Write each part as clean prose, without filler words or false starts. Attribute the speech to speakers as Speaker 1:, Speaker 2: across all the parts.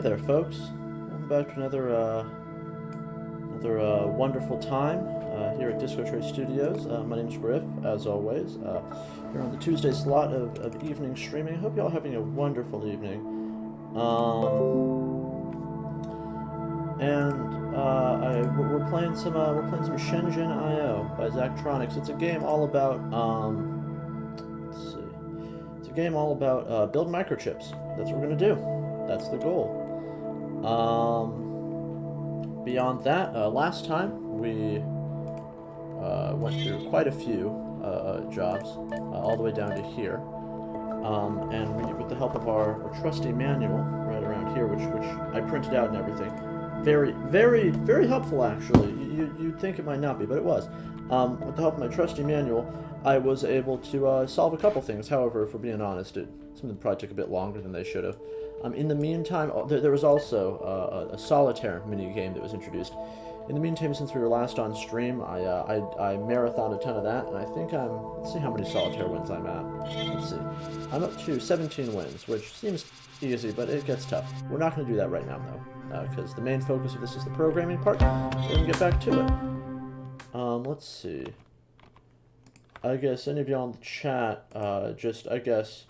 Speaker 1: Hey there, folks. Welcome back to another wonderful time here at Disco Trade Studios. My name's Griff, as always. Here on the Tuesday slot of evening streaming. I hope y'all are having a wonderful evening. We're playing some Shenzhen I by Zachtronics. It's a game all about let's see. It's a game all about build microchips. That's what we're gonna do. That's the goal. Beyond that, last time we went through quite a few jobs, all the way down to here, and we, with the help of our trusty manual right around here, which I printed out and everything, very helpful actually. You'd think it might not be, but it was. With the help of my trusty manual, I was able to solve a couple things. However, if we're being honest, some of them probably took a bit longer than they should have. In the meantime, there was also a solitaire mini game that was introduced. In the meantime, since we were last on stream, I marathoned a ton of that, and I think let's see how many solitaire wins I'm at. Let's see. I'm up to 17 wins, which seems easy, but it gets tough. We're not going to do that right now, though, because the main focus of this is the programming part. We're going to get back to it. Let's see. I guess any of y'all in the chat, I guess,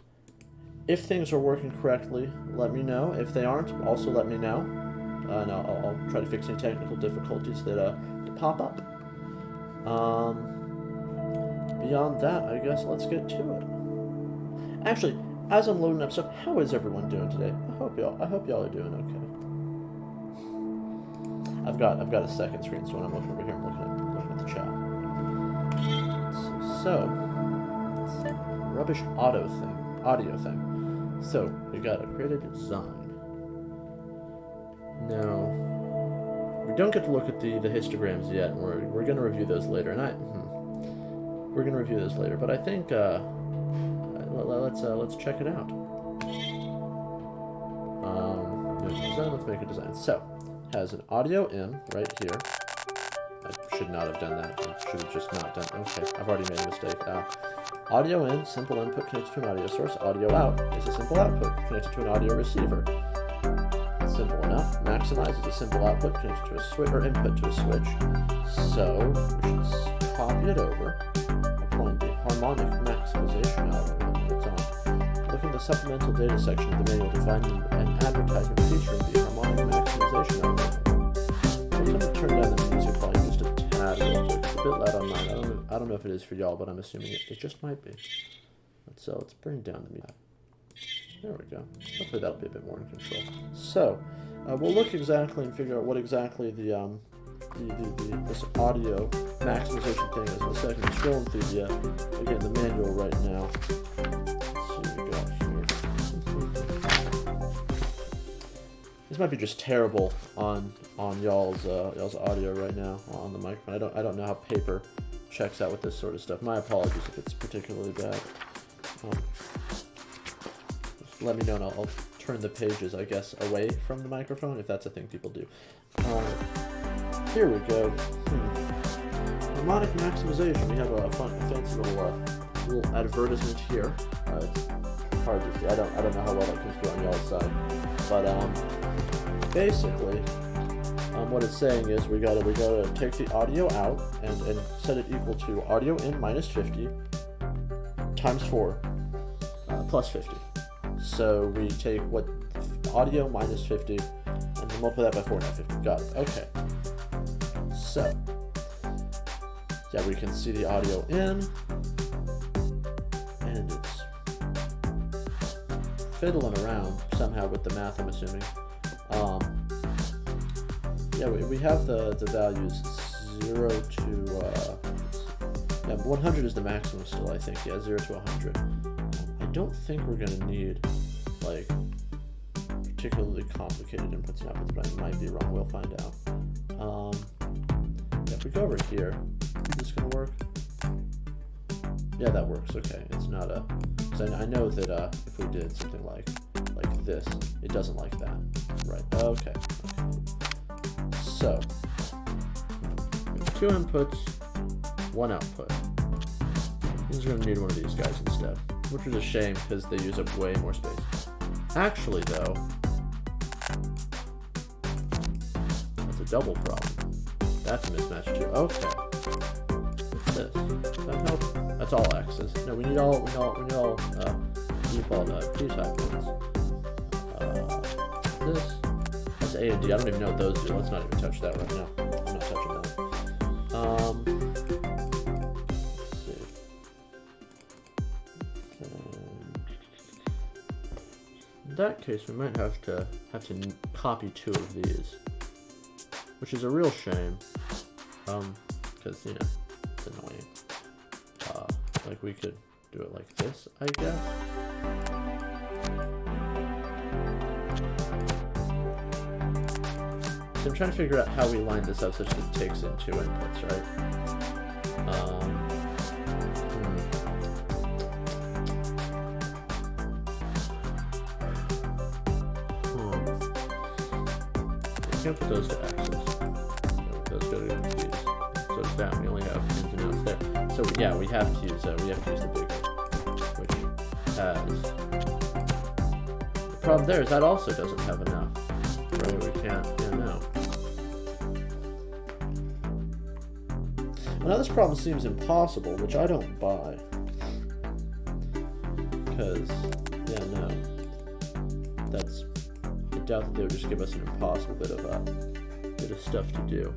Speaker 1: if things are working correctly, let me know. If they aren't, also let me know. And I'll try to fix any technical difficulties that pop up. Beyond that, I guess let's get to it. Actually, as I'm loading up stuff, how is everyone doing today? I hope y'all are doing okay. I've got a second screen, so when I'm looking over here, I'm looking at the chat. So, rubbish audio thing. So, we got a created design. Now, we don't get to look at the histograms yet, and we're going to review those later. And we're going to review those later, but I think let's check it out. Design, let's make a design. So, has an audio in right here. I should not have done that. I should have just not done. Okay, I've already made a mistake. Audio in, simple input connected to an audio source. Audio out is a simple output connected to an audio receiver. Simple enough. Maximize is a simple output connected to a switch or input to a switch. So we should copy it over, applying the harmonic maximization algorithm. It's on. Look in the supplemental data section of the manual to find an advertisement featuring the harmonic maximization algorithm. I'm going to turn down the music volume just a tad real quick. It's a bit loud on mine. I don't know if it is for y'all, but I'm assuming it just might be. Let's bring down the music. There we go. Hopefully that'll be a bit more in control. So, we'll look exactly and figure out what exactly this audio maximization thing is in a second. I'm scrolling through the manual right now. Let's see what we got here. This might be just terrible on y'all's audio right now on the microphone. I don't know how paper checks out with this sort of stuff. My apologies if it's particularly bad. Just let me know and I'll turn the pages, I guess, away from the microphone if that's a thing people do. Here we go. Harmonic maximization. We have a fancy little advertisement here. It's hard to see. I don't know how well that comes through on y'all's side, but basically, what it's saying is we gotta take the audio out and set it equal to audio in minus 50 times 4 plus 50. So we take what audio minus 50 and then multiply that by 4 and add 50. Got it. Okay. So yeah, we can see the audio in, and it's fiddling around somehow with the math, I'm assuming. Yeah, we have the values 0 to 100 is the maximum still, I think. Yeah, 0 to 100. I don't think we're gonna need like particularly complicated inputs and outputs, but I might be wrong. We'll find out. Yeah, if we go over here, is this gonna work? Yeah, that works. Okay, it's not a. So I know that if we did something like this, it doesn't like that, right? Okay. So, we have 2 inputs, 1 output. He's going to need one of these guys instead, which is a shame because they use up way more space. Actually, though, double problem. That's a mismatch too. Okay. What's this? Does that help? That's all X's. No, we need all default p-type ones. This. That's A and D. I don't even know what those do. Let's not even touch that right now. I'm not touching that. Let's see. In that case, we might have to copy 2 of these, which is a real shame. Because you know, it's annoying. Like we could do it like this, I guess. So I'm trying to figure out how we line this up such that it takes in 2 inputs, right? We can't put those to X's. Those go to P's. So it's that we only have ins and outs there. So yeah, we have to use the big one, which has. The problem there is that also doesn't have enough. Right? We can't. Yeah, no. Well, now this problem seems impossible, which I don't buy. Because, yeah, no. That's. I doubt that they would just give us an impossible bit of stuff to do.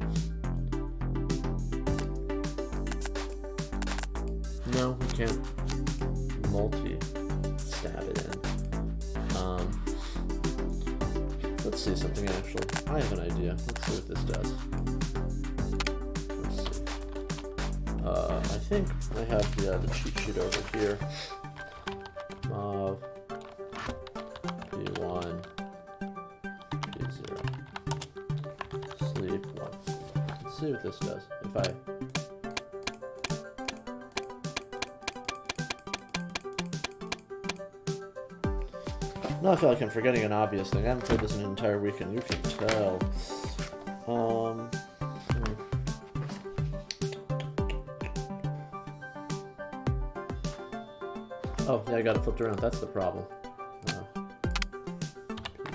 Speaker 1: No, we can't multi-stab it in. Let's see something actually. I have an idea. Let's see what this does. Let's see. I think I have the cheat sheet over here. P1, P0, sleep 1. Let's see what this does. If I now I feel like I'm forgetting an obvious thing. I haven't played this an entire weekend. You can tell. Oh, yeah, I got it flipped around. That's the problem.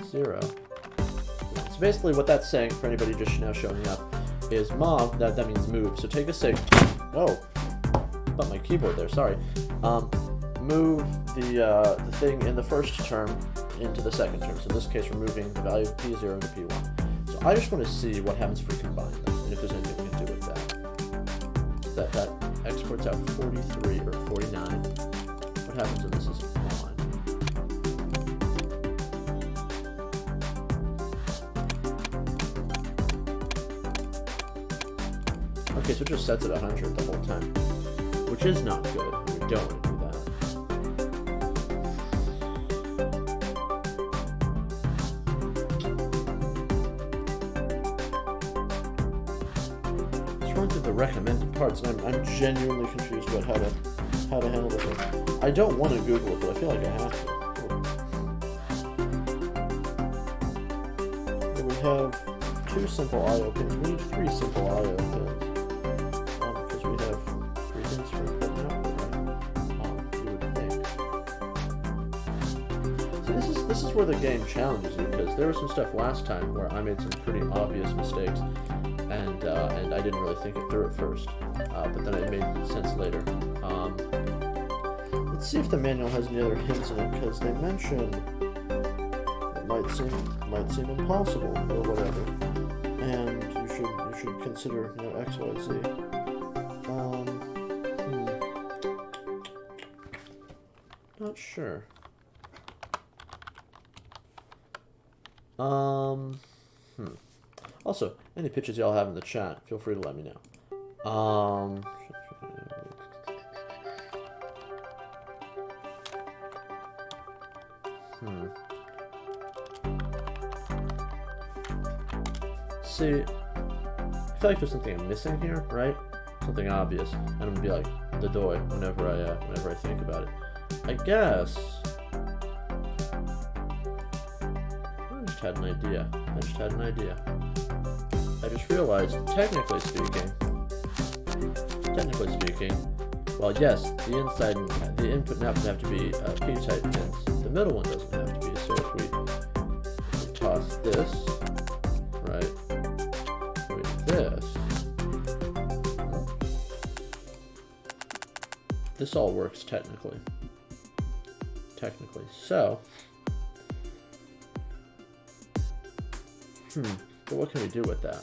Speaker 1: 0. So basically what that's saying, for anybody just now showing up, is mov, that means move. So take a sig. Oh, bumped my keyboard there, sorry. Move the thing in the first term into the second term. So in this case, we're moving the value of P0 into P1. So I just want to see what happens if we combine them, and if there's anything we can do with that. That exports out 43 or 49. What happens when this is on? Okay, so it just sets it 100 the whole time, which is not good. We don't want to do that. The recommended parts, and I'm genuinely confused about how to handle this one. I don't want to Google it, but I feel like I have to. We have 2 simple I/O pins. We need 3 simple I/O pins because we have 3 things for input and output, right? You would think. So this is where the game challenges you, because there was some stuff last time where I made some pretty obvious mistakes. And I didn't really think it through at first, but then it made sense later. Let's see if the manual has any other hints in it, because they mention it might seem impossible or whatever, and you should consider X, Y, Z. Not sure. Also, any pitches y'all have in the chat, feel free to let me know. See, I feel like there's something I'm missing here, right? Something obvious, and I'm gonna be like the doy whenever I think about it. I guess I just had an idea. I just realized, technically speaking, well, yes, the input and output have to be p-type pins. The middle one doesn't have to be. So if we toss this, right, this all works technically. So, but what can we do with that?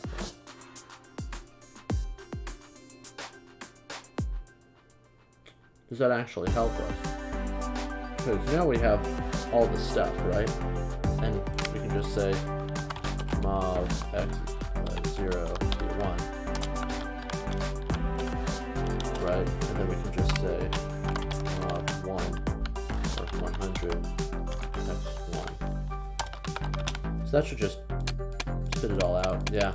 Speaker 1: Does that actually help us? Because now we have all the stuff, right? And we can just say mod x 0 to 1, right? And then we can just say mod 1 or 100 x1. So that should just spit it all out. Yeah.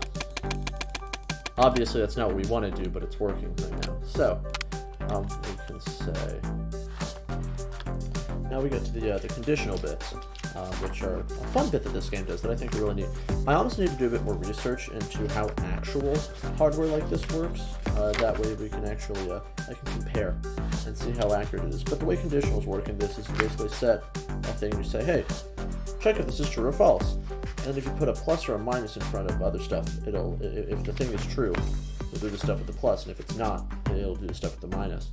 Speaker 1: Obviously, that's not what we want to do, but it's working right now. So we can say. Now we get to the conditional bits, which are a fun bit that this game does that I think we really need. I honestly need to do a bit more research into how actual hardware like this works. That way we can actually, I can compare and see how accurate it is. But the way conditionals work in this is you basically set a thing, you say, hey, check if this is true or false. And if you put a plus or a minus in front of other stuff, it'll, if the thing is true, it'll do the stuff with the plus, and if it's not, it'll do the stuff with the minus.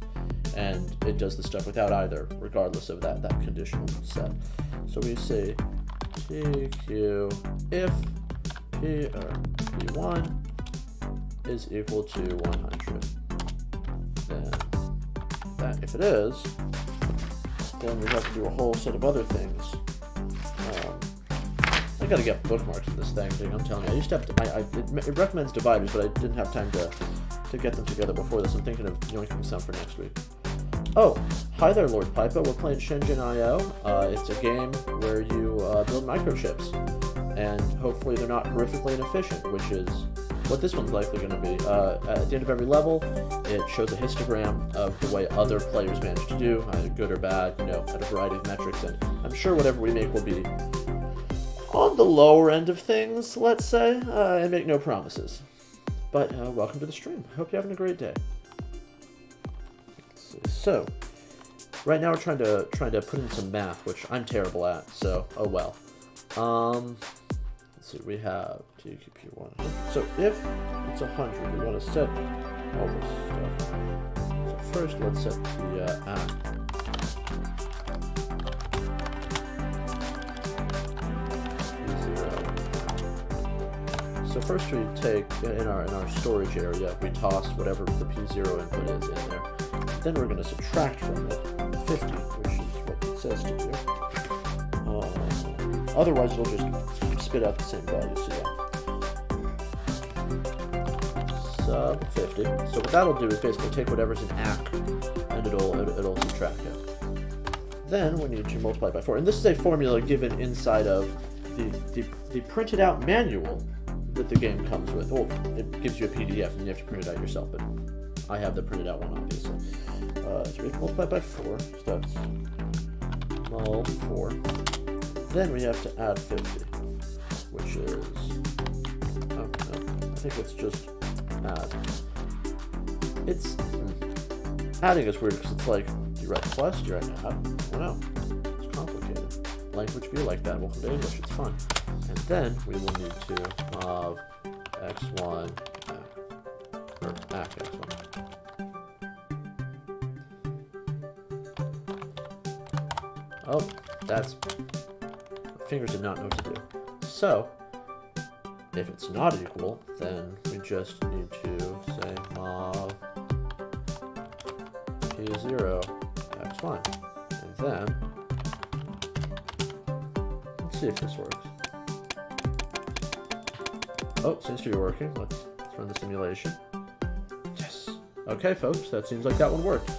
Speaker 1: And it does the stuff without either, regardless of that conditional set. So we say PQ if P or P1 is equal to 100. Then that if it is, then we have to do a whole set of other things. I gotta get bookmarks in this thing, I'm telling you. I used to have to, it recommends dividers, but I didn't have time to get them together before this. I'm thinking of yoinking some for next week. Oh, hi there, Lord Pipa. We're playing Shenzhen I. It's a game where you build microchips, and hopefully they're not horrifically inefficient, which is what this one's likely going to be. At the end of every level, it shows a histogram of the way other players manage to do, either good or bad, you know, at a variety of metrics, and I'm sure whatever we make will be on the lower end of things, let's say, and make no promises. But welcome to the stream. I hope you're having a great day. Let's see. So, right now we're trying to put in some math, which I'm terrible at. So, oh well. Let's see. We have TQP1. So if it's 100, we want to set all this stuff. So first, let's set the act. So first we take, in our storage area, we toss whatever the P0 input is in there. Then we're going to subtract from it 50, which is what it says to do. Otherwise it'll just spit out the same value, so yeah. Sub 50. So what that'll do is basically take whatever's in ACK, and it'll subtract it. Then we need to multiply by 4. And this is a formula given inside of the printed out manual that the game comes with. Well, it gives you a PDF and you have to print it out yourself, but I have the printed out one, obviously. So we have to multiply by 4, so that's mul 4. Then we have to add 50, which is, oh, no, I think it's just add. It's, adding is weird because it's like, do you write plus, do you write add? I don't know, it's complicated. Language be like that, welcome to English, it's fun. And then we will need to mov x1, or ack x1. Oh, that's, my fingers did not know what to do. So, if it's not equal, then we just need to say mov p0 x1. And then, let's see if this works. Oh, seems to be working. Let's run the simulation. Yes. Okay, folks, that seems like that one worked.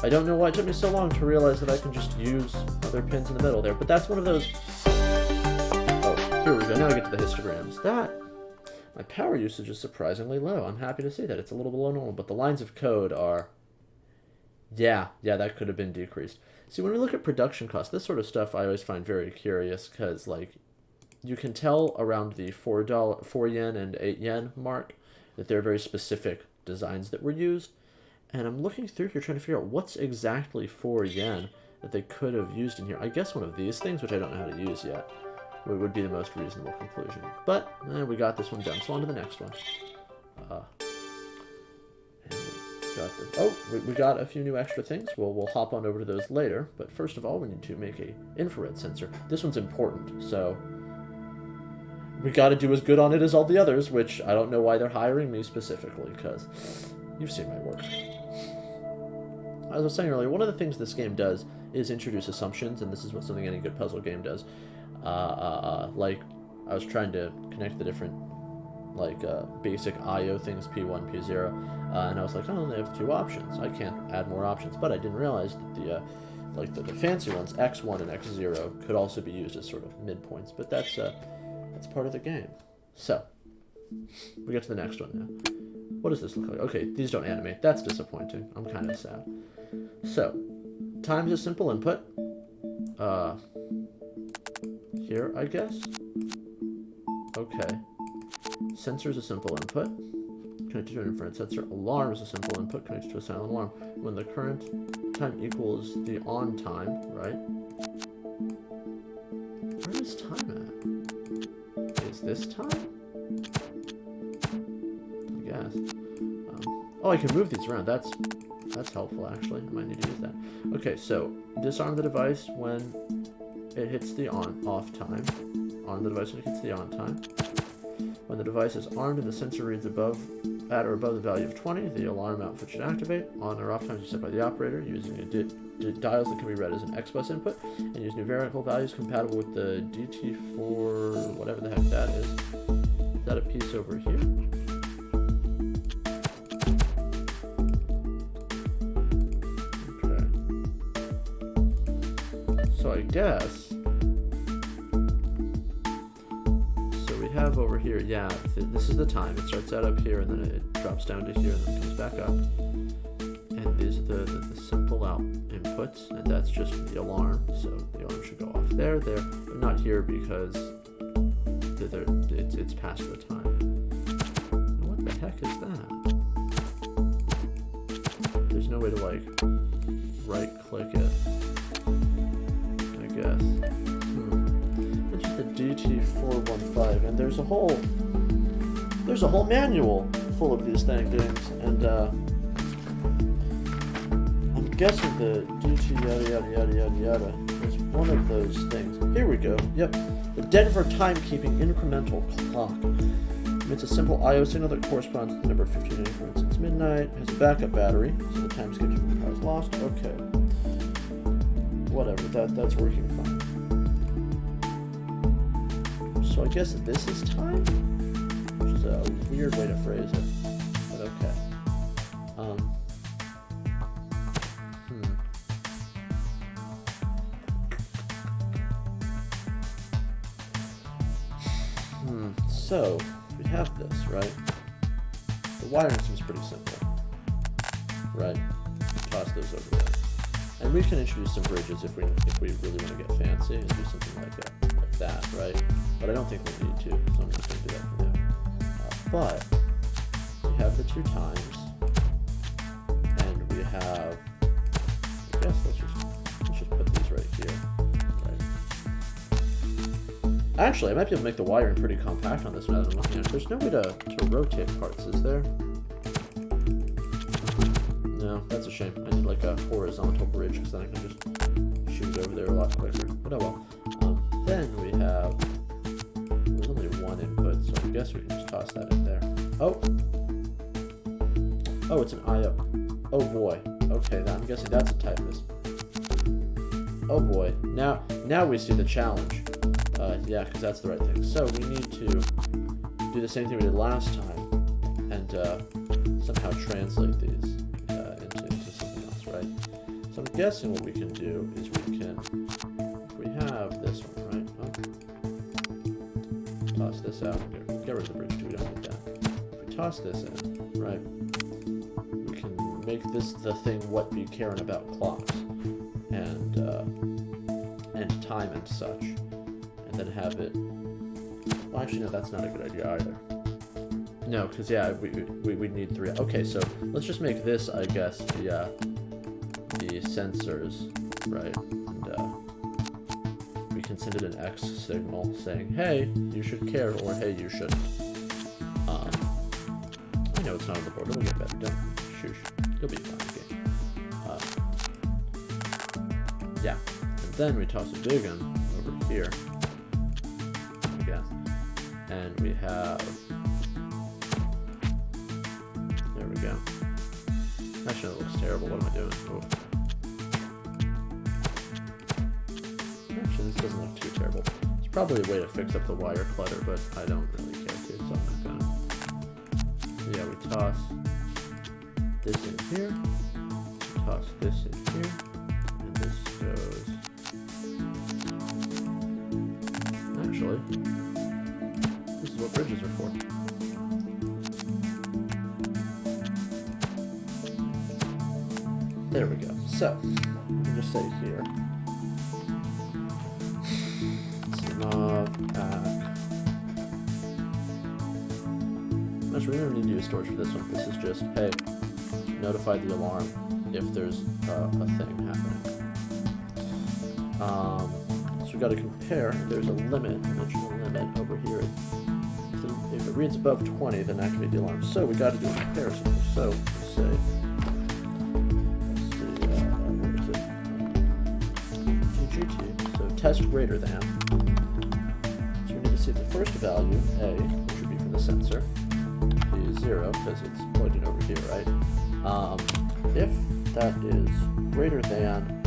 Speaker 1: I don't know why it took me so long to realize that I can just use other pins in the middle there, but that's one of those... Oh, here we go. Now I get to the histograms. My power usage is surprisingly low. I'm happy to see that. It's a little below normal, but the lines of code are... Yeah, that could have been decreased. See, when we look at production costs, this sort of stuff I always find very curious, because, like, you can tell around the 4 yen and 8 yen mark that there are very specific designs that were used. And I'm looking through here trying to figure out what's exactly 4 yen that they could have used in here. I guess one of these things, which I don't know how to use yet, would be the most reasonable conclusion. But we got this one done, so on to the next one. got this. Oh, we got a few new extra things. We'll hop on over to those later. But first of all, we need to make a infrared sensor. This one's important, so we got to do as good on it as all the others, which I don't know why they're hiring me specifically, because you've seen my work. As I was saying earlier, one of the things this game does is introduce assumptions, and this is what something any good puzzle game does. Like, I was trying to connect the different, like, basic I/O things, P1, P0, and I was like, oh, they have 2 options. I can't add more options, but I didn't realize that the fancy ones, X1 and X0, could also be used as sort of midpoints, but that's part of the game. So, we get to the next one now. What does this look like? Okay, these don't animate. That's disappointing. I'm kind of sad. So, time's a simple input. Here, I guess. Okay. Sensor's a simple input. Connected to an infrared sensor. Alarm is a simple input connected to a silent alarm. When the current time equals the on time, right? Where is time at? Is this time? I guess. Oh, I can move these around. That's helpful, actually. I might need to use that. Okay, so disarm the device when it hits the off time. Arm the device when it hits the on time. When the device is armed and the sensor reads at or above the value of 20, the alarm output should activate. On or off times are set by the operator using dials that can be read as an X bus input, and use numerical values compatible with the DT4, whatever the heck that is. Is that a piece over here? Okay. So I guess. Have over here, yeah, this is the time. It starts out up here and then it drops down to here and then comes back up. And these are the simple out inputs, and that's just the alarm. So the alarm should go off there, but not here because it's past the time. And what the heck is that? There's no way to like right click it, I guess. The DT415, and there's a whole manual full of these things, and I'm guessing the DT yada yada yada yada yada is one of those things. Here we go. Yep, the Denver timekeeping incremental clock. It's a simple I/O signal that corresponds to the number 15 increments. It's midnight. Has a backup battery, so the time skips when the power is lost. Okay, whatever. That's working fine. So I guess this is time, which is a weird way to phrase it, but okay. So we have this, right? The wiring seems pretty simple, right? Toss those over there, and we can introduce some bridges if we really want to get fancy and do something like that, right? But I don't think we need to, so I'm just going to do that for now. But we have the 2 times, and we have, I guess let's just put these right here, right? Actually, I might be able to make the wiring pretty compact on this now that I'm looking at it. There's no way to rotate parts, is there? No, that's a shame. I need like a horizontal bridge, because then I can just shoot it over there a lot quicker. But oh well. Then we have, there's only 1 input, so I guess we can just toss that in there. Oh, it's an I/O. Oh boy. Okay, I'm guessing that's a typist. Oh boy. Now we see the challenge. Yeah, because that's the right thing. So we need to do the same thing we did last time, and somehow translate these into something else, right? So I'm guessing what we can do is if we have this one, right? Toss this out. Get rid of the bridge too, we don't need that. If we toss this in, right, we can make this the thing what be caring about clocks and time and such, and then have it. Well, actually, no, that's not a good idea either. No, because yeah, we need 3. Okay, so let's just make this, I guess, the sensors, right? And we can send it an X signal saying, hey, you should care, or hey, you shouldn't. I know it's not on the board. It'll get better. Don't shush. You'll be fine, okay. Yeah. And then we toss a big one over here, I guess. And we have... There we go. Actually, that looks terrible. What am I doing? Oh. Actually, this doesn't look too terrible. It's probably a way to fix up the wire clutter, but I don't really care to, so I'm not gonna. So yeah, we toss this in here, toss this in here, and this goes... Actually, this is what bridges are for. There we go. So, we can just say here, actually, we don't need to use storage for this one. This is just, hey, notify the alarm if there's a thing happening. So we got to compare. There's a limit, dimensional limit over here. If it reads above 20, then activate the alarm. So we got to do a comparison. So we say, so test greater than. So we need to see the first value, A, which would be from the sensor, is 0 because it's plugged in over here, right? If that is greater than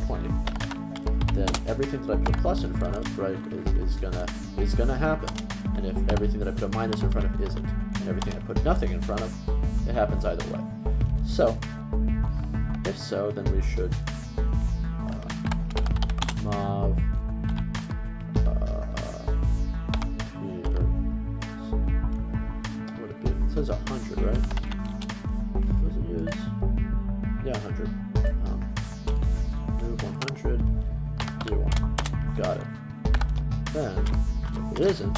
Speaker 1: 20, then everything that I put a plus in front of, right, is gonna happen. And if everything that I put a minus in front of isn't, and everything I put nothing in front of, it happens either way. So, if so, then we should mov would it be? It says 100, right? What does it use? Yeah, 100. Move 100, do 1. Got it. Then, if it isn't,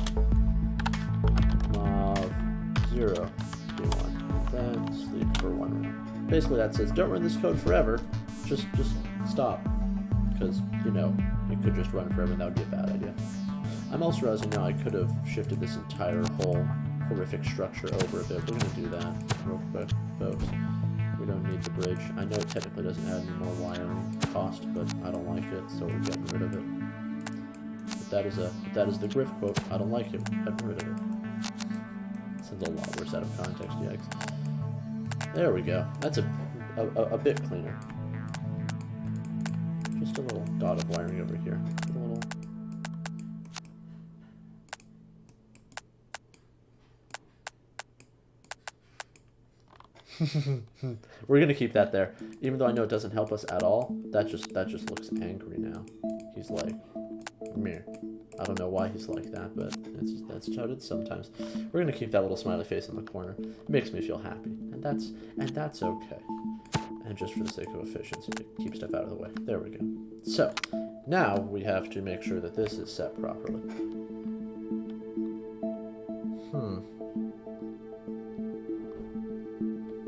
Speaker 1: mov 0, do 1. Then sleep for 1 round. Basically, that says don't run this code forever. Just stop. Because, you know, it could just run forever and that would be a bad idea. I'm also realizing now I could have shifted this entire whole horrific structure over a bit. We're going to do that real quick, folks. We don't need the bridge. I know it technically doesn't add any more wiring cost, but I don't like it, so we're getting rid of it. But that is the Griff quote. I don't like it. We're getting rid of it. Sounds a lot worse out of context, yikes. There we go. That's a bit cleaner. Just a little dot of wiring over here. A little. We're gonna keep that there, even though I know it doesn't help us at all. That just looks angry now. He's like, meh. I don't know why he's like that, but that's how it is sometimes. We're gonna keep that little smiley face in the corner. It makes me feel happy, and that's okay. And just for the sake of efficiency, to keep stuff out of the way. There we go. So, now we have to make sure that this is set properly.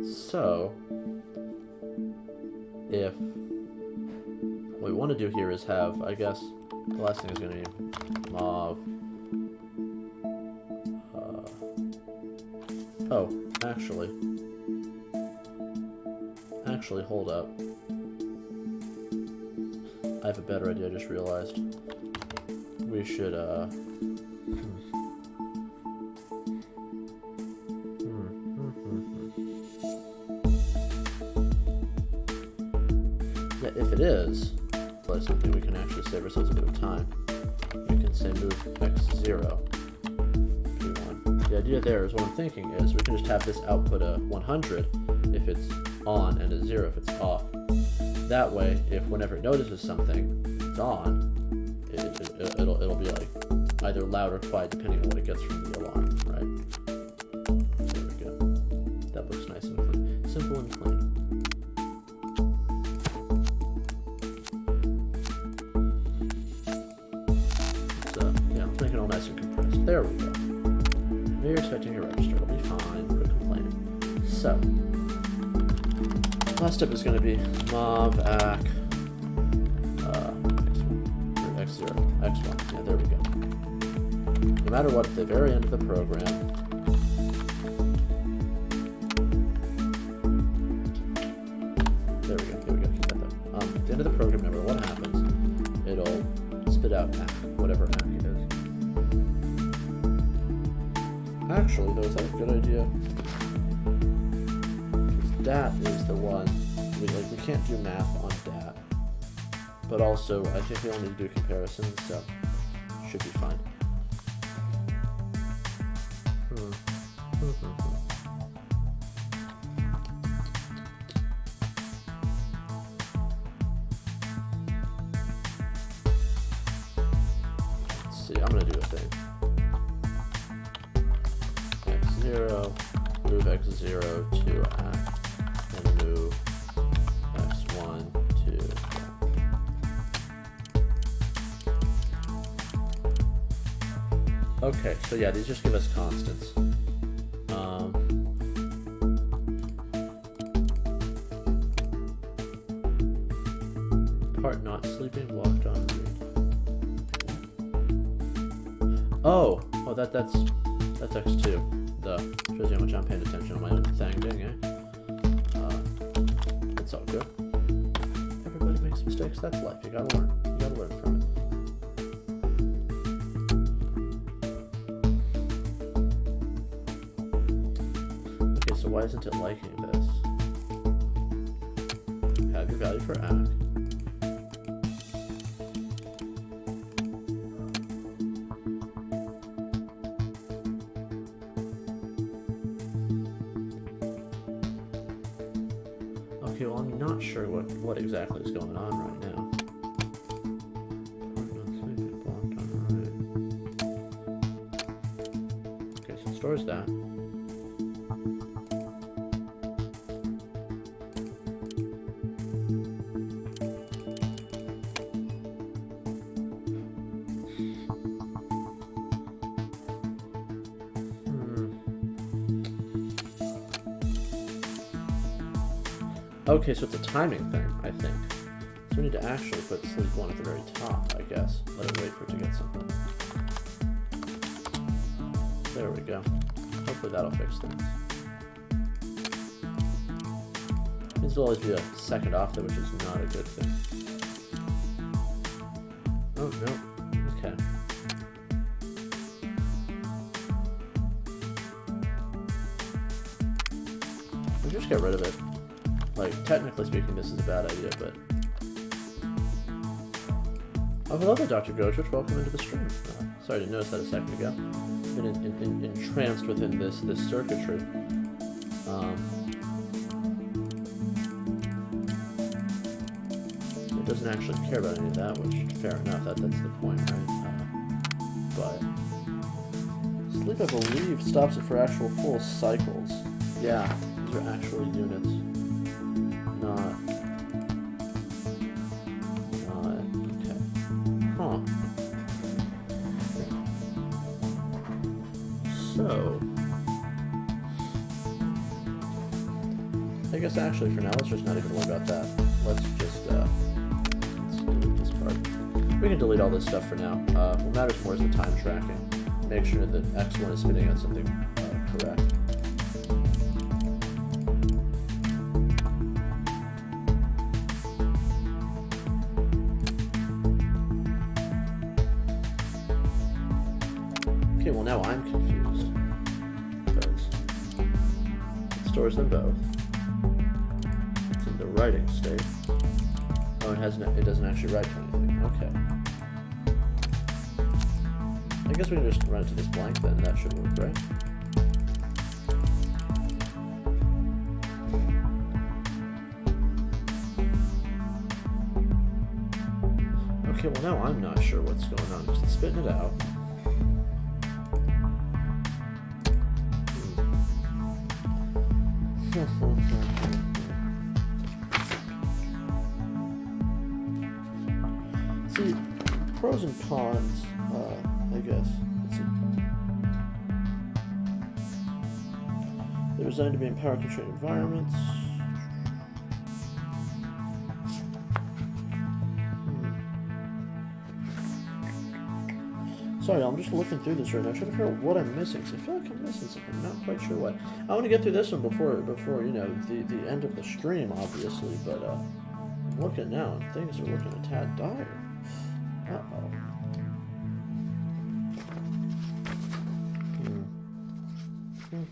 Speaker 1: So, if what we want to do here is have, I guess, the last thing is going to be mov. Oh, actually, hold up. I have a better idea, I just realized. We should, Yeah, if it is, that's something we can actually save ourselves a bit of time. We can say move x0, p1. The idea there is what I'm thinking is we can just have this output a 100 if it's on and a 0 if it's off. That way, if whenever it notices something, it's on, it'll be like either loud or quiet depending on what it gets from the alarm, right? There we go. That looks nice and clean. Simple and clean. So, yeah, let's make it all nice and compressed. There we go. Maybe you're expecting your register. It'll be fine. Quit complaining. So, last step is going to be mov ac x1, x1. Yeah, there we go. No matter what, at the very end of the program, end of the program, no matter what happens, it'll spit out ACK, whatever ACK it is. Actually, though, is that a good idea? Because DAT is the one, we can't do math on DAT. But also, I think we only need to do comparisons, so should be fine. Let's see, I'm gonna do a thing. X0, move X0 to ACK, and move X1 to ACK. Okay, so yeah, these just give us constants. Part not sleeping, walked on read. Oh, that's X2. Duh. Shows you how much I'm paying attention on my own thing, eh? It's all good. Everybody makes mistakes. That's life. You gotta learn. You gotta learn from it. Okay, so why isn't it liking this? Have your value for ACK. Okay, well, I'm not sure what exactly is going on right now. Okay, so it stores that. Okay, so it's a timing thing, I think. So we need to actually put sleep 1 at the very top, I guess. Let it wait for it to get something. There we go. Hopefully that'll fix things. Means there'll always be a second off there, which is not a good thing. Oh, no. Okay. We'll just get rid of it. Like, technically speaking, this is a bad idea, but... Oh, hello there, Dr. Gojrich. Welcome into the stream. Sorry, I didn't notice that a second ago. Been entranced within this circuitry. It doesn't actually care about any of that, which, fair enough, that's the point, right? But... Sleep, I believe, stops it for actual full cycles. Yeah, these are actual units. Okay. Huh. So, I guess actually for now, let's just not even worry about that. Let's just, let's delete this part. We can delete all this stuff for now. What matters more is the time tracking. Make sure that X1 is spitting out something correct. Okay, well now I'm confused, because it stores them both. It's in the writing state. Oh, it doesn't actually write to anything. Okay. I guess we can just run it to this blank then, that should work, right? Okay, well now I'm not sure what's going on, just spitting it out. See, pros and cons, I guess. Let's see. They're designed to be in power-constrained environments. Sorry, I'm just looking through this right now, trying to figure out what I'm missing, because I feel like I'm missing something. I'm not quite sure what. I want to get through this one before you know, the end of the stream, obviously, but I'm looking now, and things are looking a tad dire. Uh-oh. I'm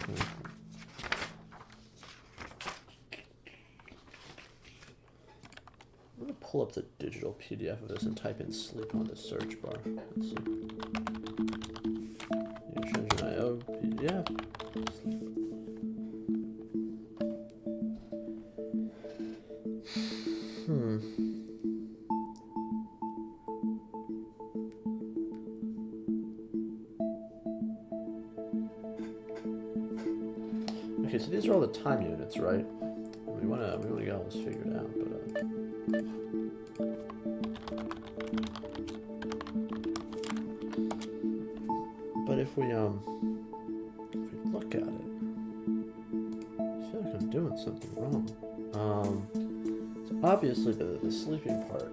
Speaker 1: gonna pull up the digital PDF of this and type in sleep on the search bar. Let's see. Shenzhen I PDF. Sleep. Okay, so these are all the time units, right? We wanna get all this figured out, but if we look at it, I feel like I'm doing something wrong. So obviously the sleeping part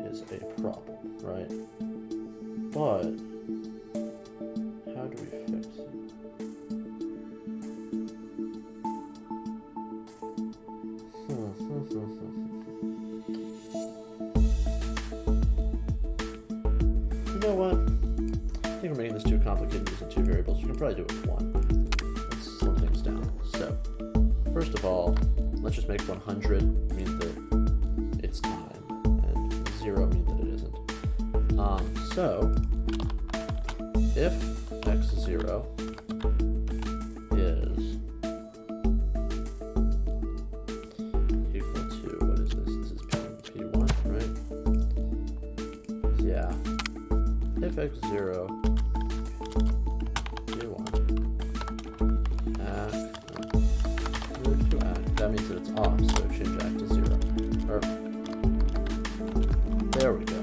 Speaker 1: is a problem, right? But how do we fix it? You know what? I think we're making this too complicated using two variables. We can probably do it with one. Let's slow things down. So, first of all, let's just make 100 mean that it's time, and 0 mean that it isn't. So, if x0 is equal to, what is this? This is p1, right? Yeah. If x0 p1 move to act, that means that it's off, so change act to 0. Or, there we go.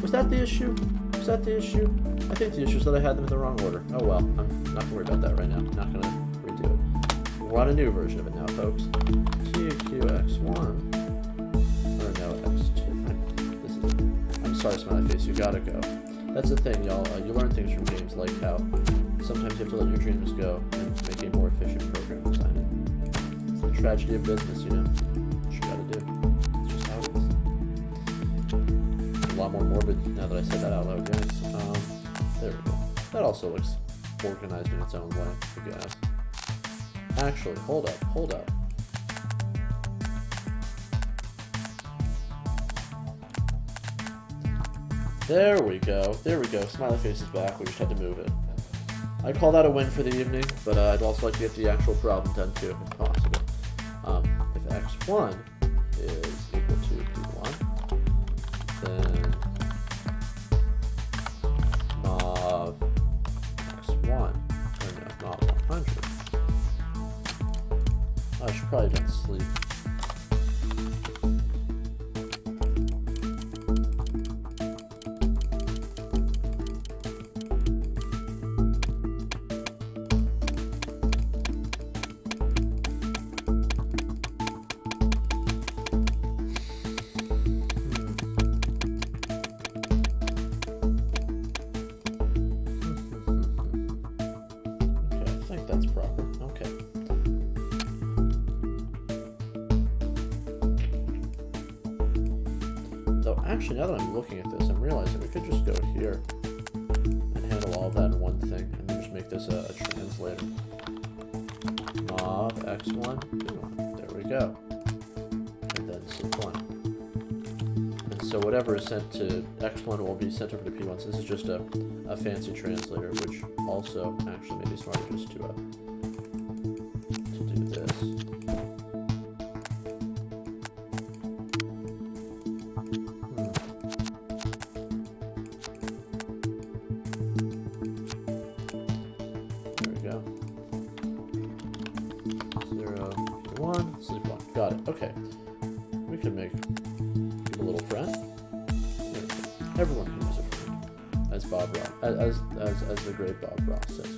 Speaker 1: Was that the issue? Was that the issue? I think the issue is that I had them in the wrong order. Oh well, I'm not gonna worry about that right now. I'm not gonna redo it. We're on a new version of it now, folks. TQX1. Or no, X2. This is, I'm sorry, smiley face, you gotta go. That's the thing, y'all. You learn things from games, like how sometimes you have to let your dreams go and make a more efficient program design. It's the tragedy of business, you know. What you gotta do. It's just how it is. It's a lot more morbid now that I said that out loud, guys. There we go. That also looks organized in its own way, I guess. Actually, hold up. There we go. Smiley face is back. We just had to move it. I call that a win for the evening, but I'd also like to get the actual problem done too, if possible. If x1 is equal to p1, then mod x1, mod 100. I should probably have been asleep. Actually, now that I'm looking at this, I'm realizing we could just go here and handle all of that in one thing, and then just make this a translator. Mod x1, p1. There we go. And then sub1. And so whatever is sent to x1 will be sent over to p1. So this is just a fancy translator, which also actually may be smarter just to do this. Got it. Okay. We can make a little friend. Everyone can use a friend, as Bob Ross, as the great Bob Ross says.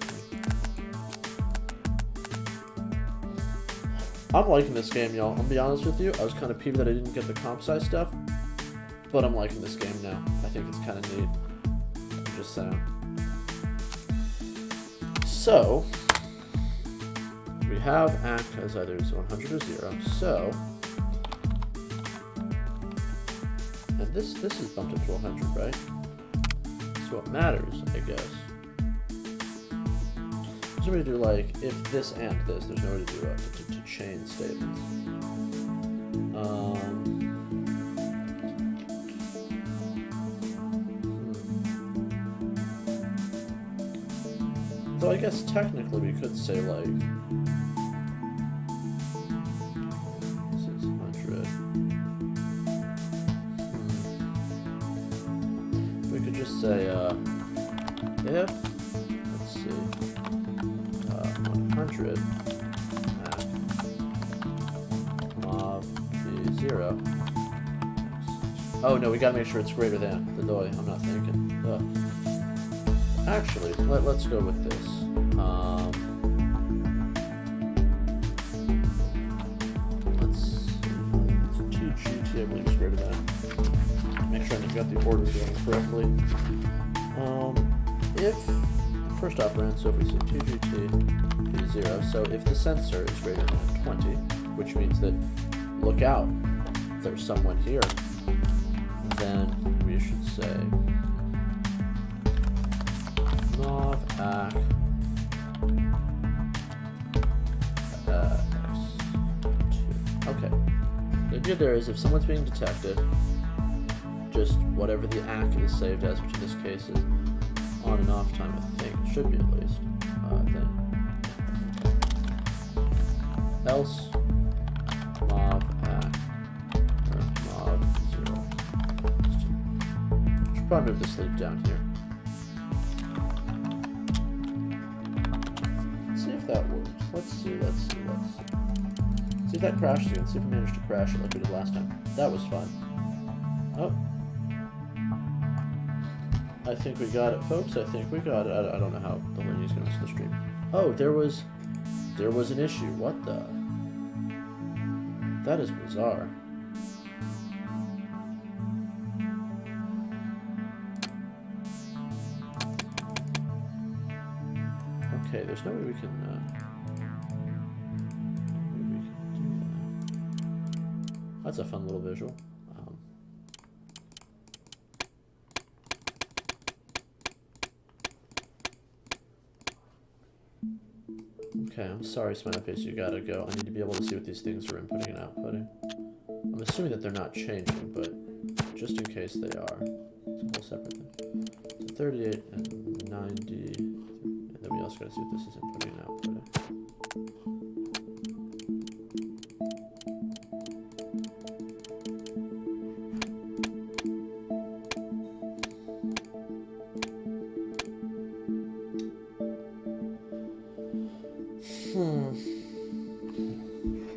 Speaker 1: I'm liking this game, y'all. I'll be honest with you. I was kind of peeved that I didn't get the comp sci stuff, but I'm liking this game now. I think it's kind of neat. I'm just saying. So. We have act as either 100 or 0, so this is bumped up to 100, right? So what matters, I guess. There's no way to do like if this and this. There's no way to do to chain statements. Though I guess technically we could say like this is 100. We could just say if, let's see, 100 at mob be 0. Oh no, we gotta make sure it's greater than the doi. I'm not thinking. Actually, let's go with this. Let's 2GT, I believe is greater than. Make sure I've got the order going correctly. If first operand, so if we say 2GT be 0, so if the sensor is greater than 20, which means that look out, there's someone here, then we should say Nav act x2. Okay. The idea there is if someone's being detected, just whatever the act is saved as, which in this case is on and off time, I think it should be at least. Then else mob act or mob 0. Should probably move the sleep down here. That works. Let's see if that crashes again. See if we managed to crash it like we did last time. That was fun. Oh. I think we got it, folks. I think we got it. I don't know how the lineage is going to miss the stream. Oh, there was an issue. What the? That is bizarre. Okay, there's no way we can do that. That's a fun little visual. Okay, I'm sorry, Smiley Face, you gotta go. I need to be able to see what these things are inputting and outputting. I'm assuming that they're not changing, but just in case they are, it's a whole separate thing. So 38 and 90. Then we also got to see what this is inputting and outputting.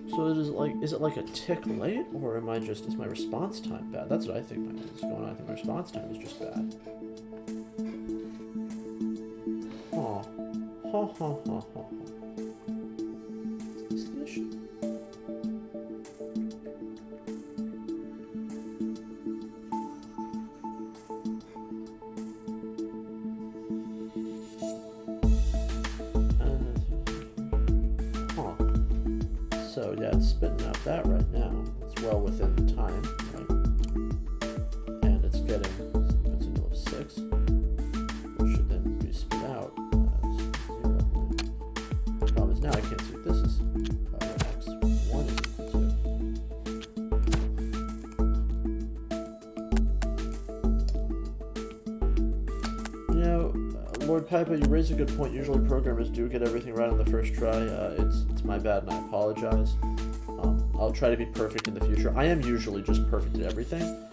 Speaker 1: So is it like a tick late, or is my response time bad? That's what I think is going on. I think my response time is just bad. Is this the issue? So yeah, it's spitting out that right now. It's well within the time, right? And it's getting a signal of 6, which should then be spit out as 0. The problem is now I can't see what this is. What x1 is equal to. You know, Lord Pipa, you raise a good point. Usually programmers do get everything right on the first try. It's my bad and I apologize. I'll try to be perfect in the future. I am usually just perfect at everything,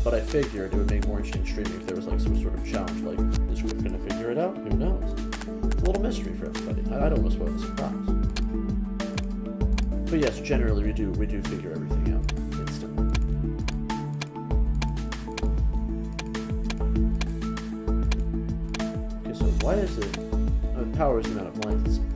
Speaker 1: but I figured it would make more interesting streaming if there was like some sort of challenge, like, is Griff going to figure it out? Who knows? It's a little mystery for everybody. I don't want to spoil the surprise. But yes, generally we do figure everything out instantly. Okay, so why is it... power is the amount of length it's getting.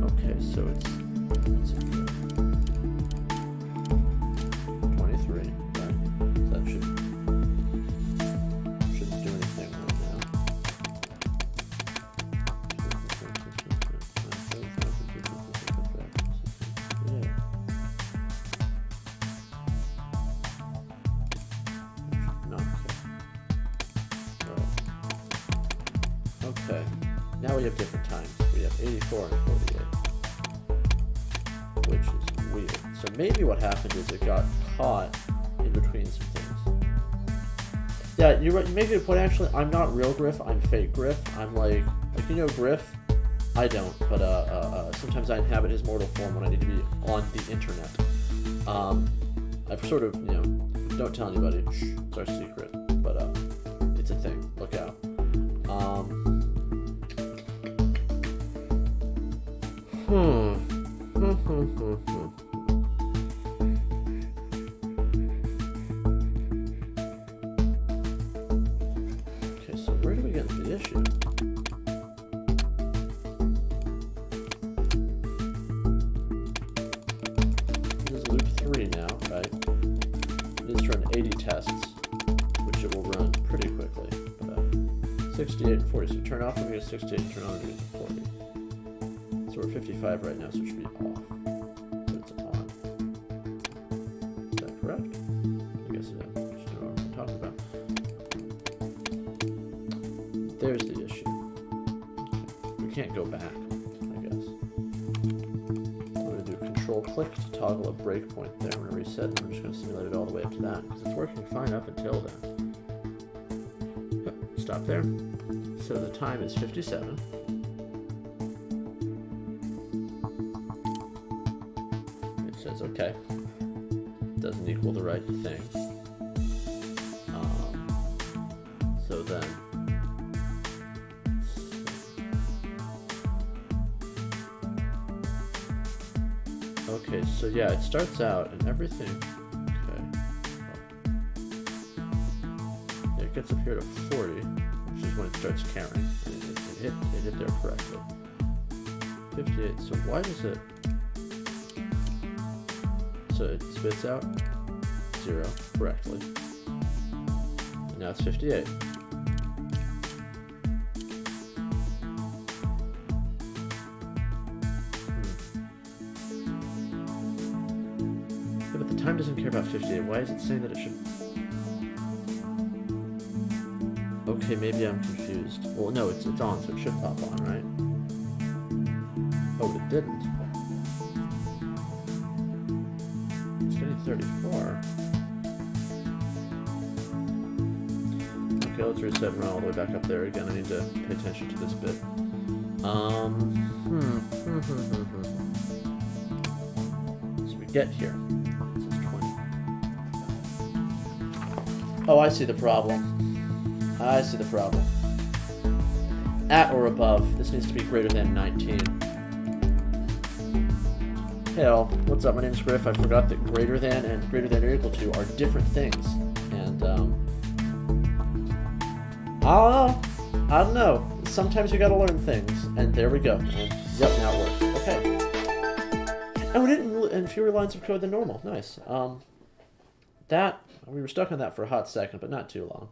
Speaker 1: Okay, so it's... let's see, 23, right? So that shouldn't do anything right now. we have different times. We have 84 and 48, which is weird. So maybe what happened is it got caught in between some things. Yeah, you make a good point. Actually, I'm not real Griff. I'm fake Griff. I'm like you know Griff. I don't, but sometimes I inhabit his mortal form when I need to be on the internet. I've sort of, you know, don't tell anybody. Shh, it's our secret, but it's a thing. Look out. Okay, so where do we get into the issue? This is loop 3 now, right? It is run 80 tests, which it will run pretty quickly. But 68 and 40, so turn off when we get 68 and turn on when we get 40. So we're 55 right now, so it should be off. So it's on. Is that correct? I guess it is. Just know what I'm talking about. There's the issue. Okay. We can't go back, I guess. I'm going to do Control-click to toggle a breakpoint there. I'm going to reset, and we're just going to simulate it all the way up to that, because it's working fine up until then. Yep, stop there. So the time is 57. It says okay. Doesn't equal the right thing. So then, okay, so yeah, it starts out and everything. Okay. Yeah, it gets up here to 40, which is when it starts carrying. It hit there correctly. 58. So why does it? So it spits out 0 correctly. And now it's 58. Yeah, but the time doesn't care about 58. Why is it saying that it should? Okay, maybe I'm confused. Well, no, it's on, so it should pop on, right? Oh, it didn't. It's getting 34. Okay, let's reset and run all the way back up there again. I need to pay attention to this bit. So we get here. This is 20. Oh, I see the problem. I see the problem. At or above. This needs to be greater than 19. Hey all, what's up? My name is Griff. I forgot that greater than and greater than or equal to are different things. And, I don't know. Sometimes you gotta learn things. And there we go. And, yep, now it works. Okay. And we didn't in fewer lines of code than normal. Nice. We were stuck on that for a hot second, but not too long.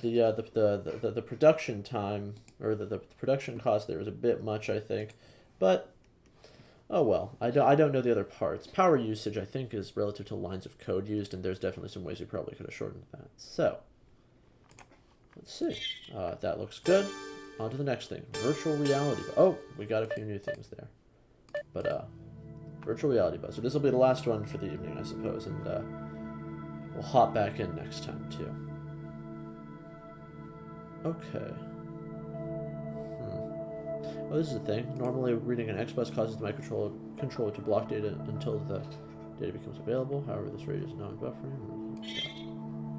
Speaker 1: The production time, or the production cost there is a bit much, I think, but oh well. I don't know the other parts. Power usage, I think, is relative to lines of code used, and there's definitely some ways we probably could have shortened that. So let's see. That looks good. On to the next thing. Virtual reality. Oh, we got a few new things there, but virtual reality buzz. So this will be the last one for the evening, I suppose, and we'll hop back in next time too. Okay. Well, this is a thing. Normally, reading an XBus causes the microcontroller to block data until the data becomes available. However, this rate is non-buffering.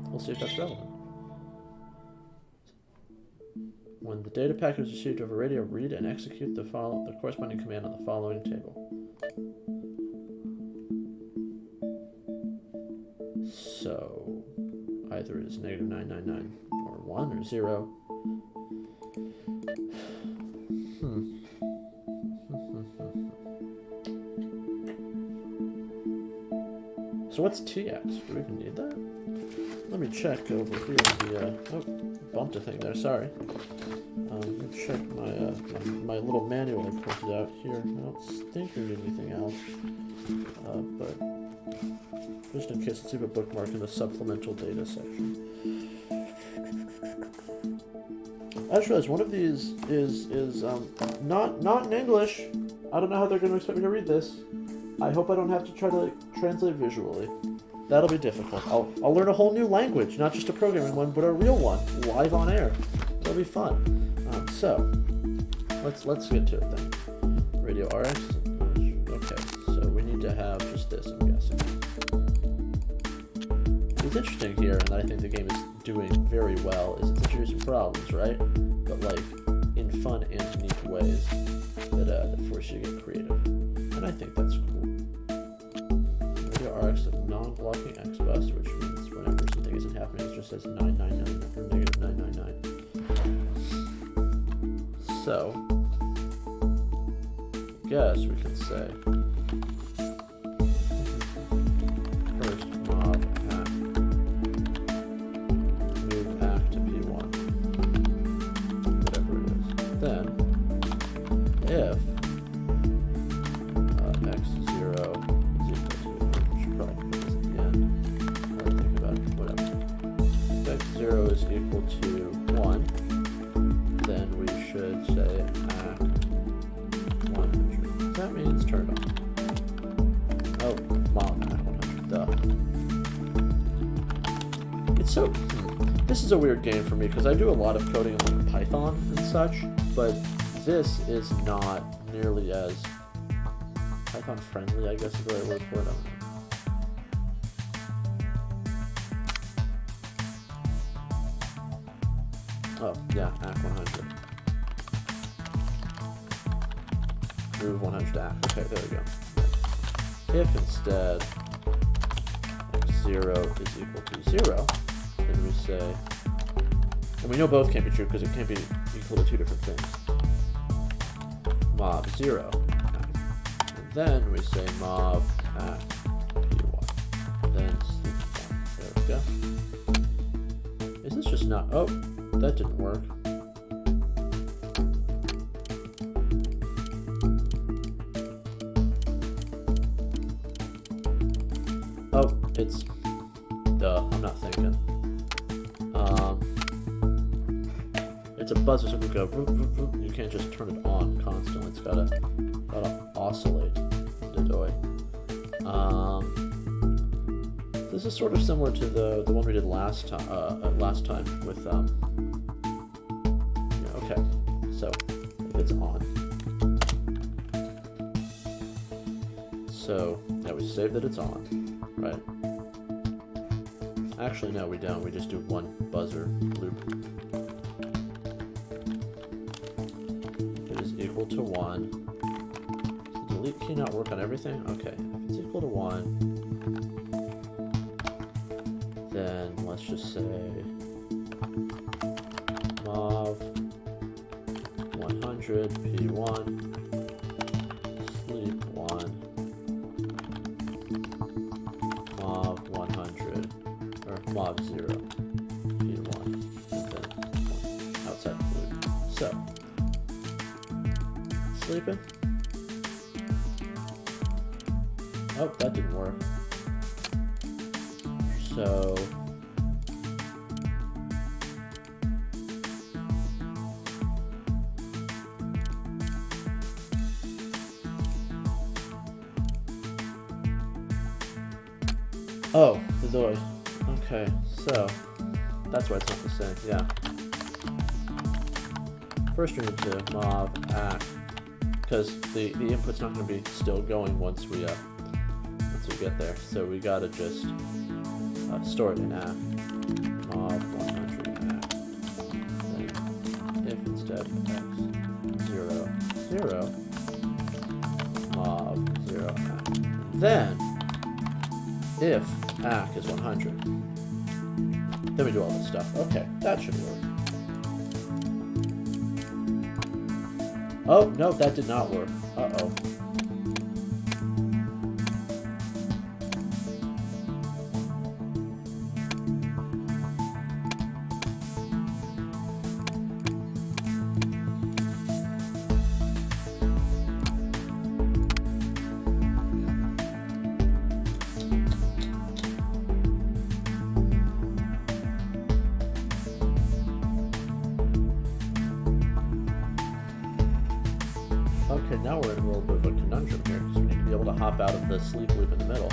Speaker 1: We'll see if that's relevant. When the data packet is received over radio, read and execute the corresponding command on the following table. So, either it is -999 or 1 or 0. So what's TX? Do we even need that? Let me check over here the, oh, bumped a thing there, sorry. Let me check my little manual I printed out here. I don't think we need anything else. But just in case, let's leave a bookmark in the supplemental data section. I just realized one of these is not in English. I don't know how they're going to expect me to read this. I hope I don't have to try to like, translate visually. That'll be difficult. I'll learn a whole new language, not just a programming one, but a real one, live on air. It'll be fun. So let's get to it then. Radio RX. Okay, so we need to have just this, I'm guessing. What's interesting here, and I think the game is doing very well, is it's introducing problems, right? But like in fun and neat ways that force you to get creative. And I think that's cool. Radio RX of non-blocking X bus, which means whenever something isn't happening, it just says 999 or negative 999. So, I guess we can say first mob act, move act to P1, whatever it is. Then, if x0 is equal to, we should probably put this at the end, or think about it, whatever. If x0 is equal to 1, then we should say act 100. That means turn on. Oh, mob act 100, duh. It's so, this is a weird game for me because I do a lot of coding in like Python and such, but this is not nearly as Python friendly, I guess is the right word for it. Oh, yeah, act 100. Move 100 to act. Okay, there we go. If instead x0 is equal to 0, then we say, and we know both can't be true because it can't be equal to two different things. Mob 0. And then we say mob act P1. Then sleep 1. There we go. Is this just not, oh, that didn't work. Oh, it's, duh, I'm not thinking. It's a buzzer, so we go, you can't just turn it on constantly, it's gotta oscillate, this is sort of similar to the one we did last time with, yeah, okay, so, if it's on. So, yeah, we save that it's on, right? Actually, no, we don't. We just do one buzzer loop. It is equal to 1. Does the delete key not work on everything? Okay, if it's equal to 1, then let's just say mob 100 P1 sleep 1 mob 100 or mob 0 P1 and then 1 outside the loop. So sleeping. Oh, that didn't work. So oh, the Doi. Okay, so that's why it's not the same. Yeah. First we need to mob act because the input's not going to be still going once we get there. So we gotta just store it in act. Mob 100 in act. Then if instead x 0 0 mob 0 act. Then if act is 100, then we do all this stuff. Okay, that should work. Oh, no, that did not work. Uh-oh. little bit of a conundrum here, because we need to be able to hop out of the sleep loop in the middle.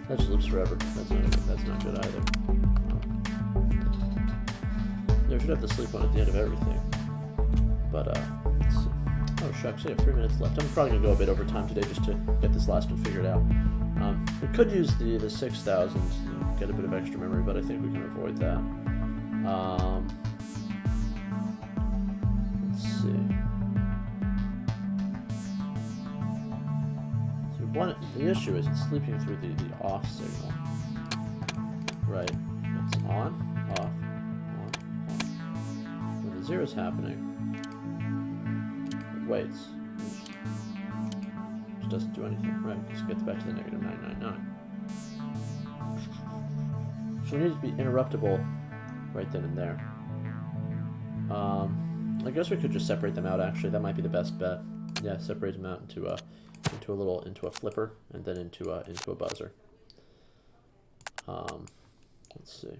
Speaker 1: That just loops forever. That's not good either. There should have the sleep one at the end of everything. But let's see. Oh shucks, we have 3 minutes left. I'm probably gonna go a bit over time today just to get this last one figured out. We could use the 6,000 and get a bit of extra memory, but I think we can avoid that. Let's see. The issue is it's sleeping through the off signal. Right. It's on, off, on, off. When the zero's happening, it waits. It doesn't do anything. Right. Just gets back to the negative 999. So we need to be interruptible right then and there. I guess we could just separate them out actually. That might be the best bet. Yeah, separate them out into a flipper, and then into a buzzer. Let's see.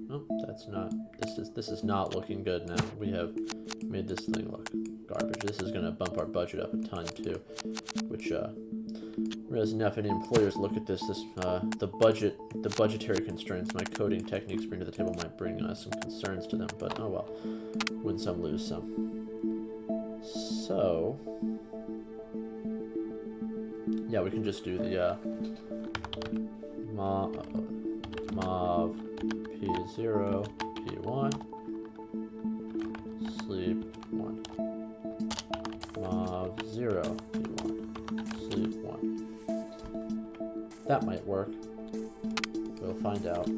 Speaker 1: Nope, that's not. This is not looking good now. We have made this thing look garbage. This is gonna bump our budget up a ton too, which whereas now if any employers look at this, the budgetary constraints my coding techniques bring to the table might bring some concerns to them. But oh well, win some, lose some. So, yeah, we can just do the mov p0, p1, sleep 1, mov 0, p1, sleep 1. That might work. We'll find out.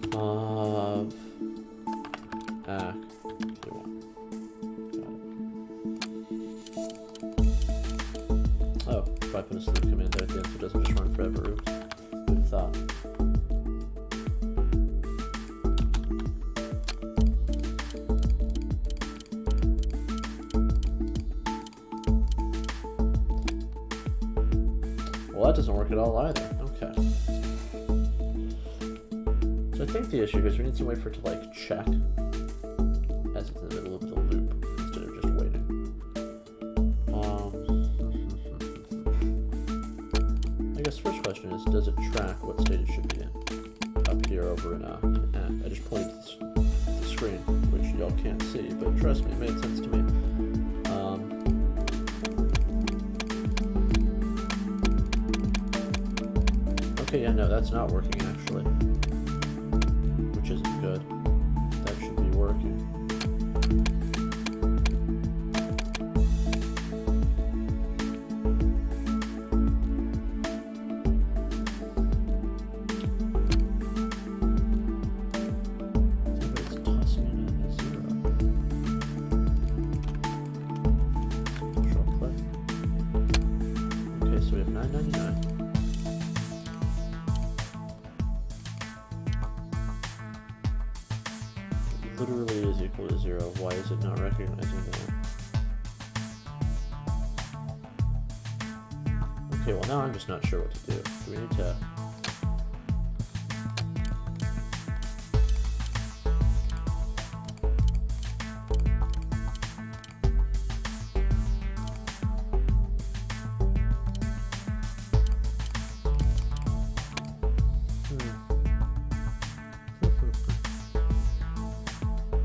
Speaker 1: Mov act p1. Got it. Oh, if I put a sleep command there at the end so it doesn't just run forever. Oops. Who'd have thought? Well, that doesn't work at all either. Okay. So I think the issue here is we need some way for it to like check as it's in the middle of the loop instead of just waiting. I guess first question is, does it track what state it should be in? Up here over in I just pointed to the screen, which y'all can't see, but trust me, it made sense to me. Okay, yeah, no, that's not working actually, which isn't good. That should be working. It's tossing in a 0. Control play. Okay, so we have 999. Literally is equal to 0. Why is it not recognizing that? Okay, well now I'm just not sure what to do. Do we need to...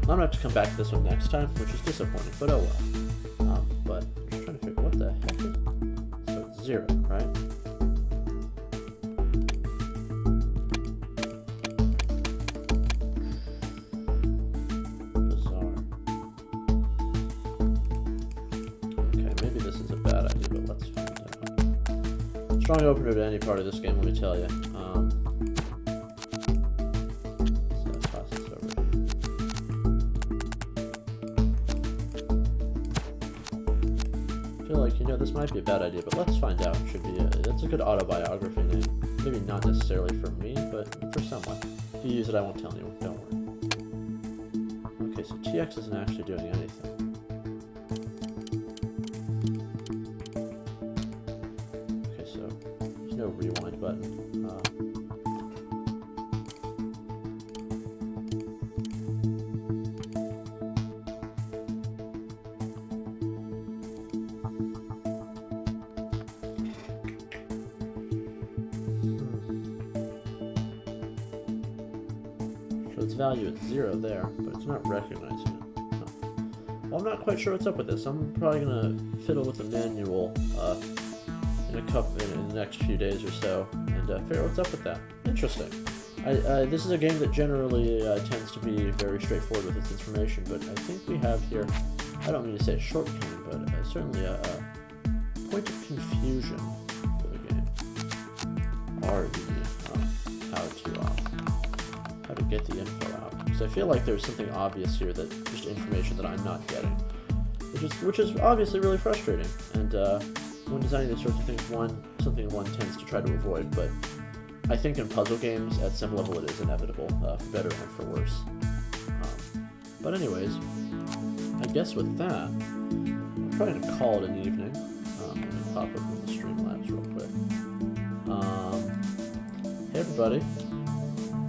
Speaker 1: I'm gonna have to come back to this one next time, which is disappointing, but oh well. But I'm just trying to figure what the heck is. So it's 0, right? Bizarre. Okay, maybe this is a bad idea, but let's find out. Strong opener to any part of this game, let me tell you. this might be a bad idea, but let's find out. Should be that's a good autobiography name. Maybe not necessarily for me, but for someone. If you use it, I won't tell anyone. Don't worry. Okay, so TX isn't actually doing anything. Okay, so there's no rewind button. Its value is 0 there, but it's not recognizing it. Huh. Well, I'm not quite sure what's up with this. I'm probably gonna fiddle with the manual in the next few days or so, and figure out what's up with that. Interesting. This is a game that generally tends to be very straightforward with its information, but I think we have here, I don't mean to say a shortcoming, but certainly a point of confusion for the game. How to get the info out, because I feel like there's something obvious here, that just information that I'm not getting, which is obviously really frustrating. And when designing these sorts of things, something one tends to try to avoid. But I think in puzzle games, at some level, it is inevitable, for better and for worse. But anyways, I guess with that, I'm probably gonna call it an evening. Let me pop open the Streamlabs real quick. Hey everybody.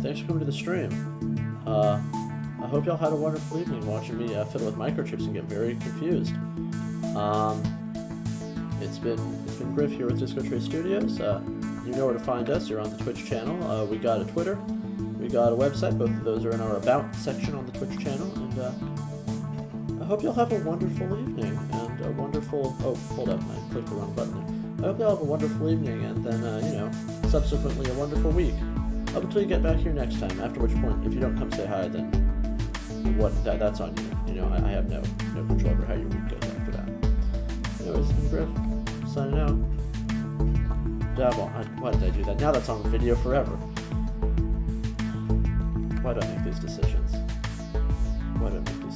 Speaker 1: Thanks for coming to the stream. I hope y'all had a wonderful evening watching me fiddle with microchips and get very confused. It's been Griff here with Disco Tray Studios. You know where to find us. You're on the Twitch channel. We got a Twitter. We got a website. Both of those are in our About section on the Twitch channel. And I hope y'all have a wonderful evening and a wonderful... Oh, hold up. I clicked the wrong button there. I hope y'all have a wonderful evening and then, subsequently a wonderful week. Up until you get back here next time, after which point, if you don't come say hi, then that's on you. I have no control over how your week goes after that. Anyways, it's been Griff, signing out. Why did I do that? Now that's on video forever. Why do I make these decisions? Why do I make these